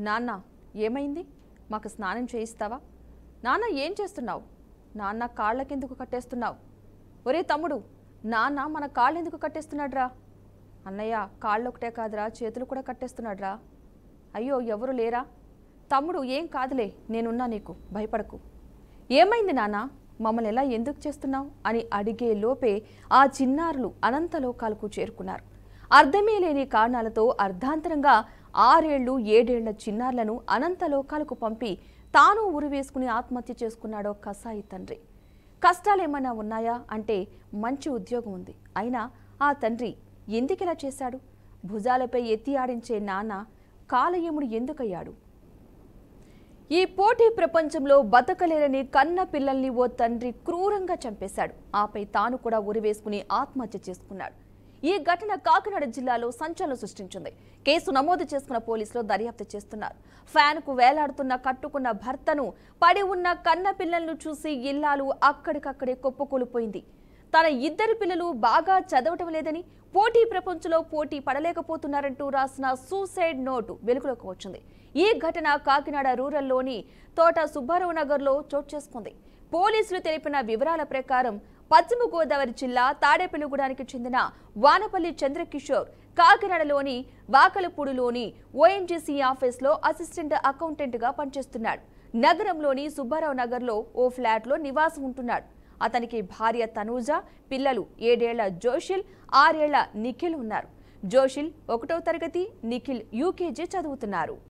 నాన్న ఏమైంది? మాకు స్నానం చేయిస్తావా? నాన్న ఏం చేస్తున్నావు? నాన్న కాళ్ళకెందుకు కట్టేస్తున్నావు? ఒరే తమ్ముడు, నాన్న మన కాళ్ళెందుకు కట్టేస్తున్నాడ్రా? అన్నయ్య కాళ్ళొకటే కాదురా, చేతులు కూడా కట్టేస్తున్నాడ్రా. అయ్యో ఎవరు లేరా? తమ్ముడు ఏం కాదులే, నేనున్నా, నీకు భయపడకు. ఏమైంది నాన్న? మమ్మల్ని ఎలా ఎందుకు చేస్తున్నావు అని అడిగే లోపే ఆ చిన్నారులు అనంతలోకాలకు చేరుకున్నారు. అర్థమే లేని కారణాలతో అర్ధాంతరంగా 6 ఏళ్లు 7 ఏళ్ల చిన్నారులను అనంతలోకాలకు పంపి తాను ఉరివేసుకుని ఆత్మహత్య చేసుకున్నాడో కసాయి తండ్రి. కష్టాలేమన్నా ఉన్నాయా అంటే మంచి ఉద్యోగం ఉంది. అయినా ఆ తండ్రి ఎందుకిలా చేశాడు? భుజాలపై ఎత్తి ఆడించే నాన్న కాలయముడు ఎందుకయ్యాడు? ఈ పోటీ ప్రపంచంలో బతకలేరని కన్న పిల్లల్ని ఓ తండ్రి క్రూరంగా చంపేశాడు. ఆపై తాను కూడా ఉరివేసుకుని ఆత్మహత్య చేసుకున్నాడు. ఈ ఘటన కాకినాడ జిల్లాలో సంచలనం సృష్టించింది. కేసు నమోదు చేసుకున్న పోలీసులు దర్యాప్తు చేస్తున్నారు. ఫ్యాన్కు వేలాడుతున్న కట్టుకున్న భర్తను, పడి ఉన్న కన్న పిల్లలను చూసి ఇల్లాలు అక్కడికక్కడే కుప్పకూలిపోయింది. తన 2 పిల్లలు బాగా చదవటం లేదని, పోటీ ప్రపంచంలో పోటీ పడలేకపోతున్నారంటూ రాసిన సూసైడ్ నోటు వెలుగులోకి వచ్చింది. ఈ ఘటన కాకినాడ రూరల్లోని తోట సుబ్బారావు నగర్లో చోటు చేసుకుంది. పోలీసులు తెలిపిన వివరాల ప్రకారం పశ్చిమ గోదావరి జిల్లా తాడేపల్లిగూడానికి చెందిన వానపల్లి చంద్రకిషోర్ కాకినాడలోని వాకలపూడిలోని ఓఎన్జీసీ ఆఫీస్లో అసిస్టెంట్ అకౌంటెంట్గా పనిచేస్తున్నాడు. నగరంలోని సుబ్బారావు నగర్లో ఓ ఫ్లాట్లో నివాసం ఉంటున్నాడు. అతనికి భార్య తనూజ, పిల్లలు 7 ఏళ్ల జోషిల్, 6 ఏళ్ల నిఖిల్ ఉన్నారు. జోషిల్ 1వ తరగతి, నిఖిల్ యూకేజీ చదువుతున్నారు.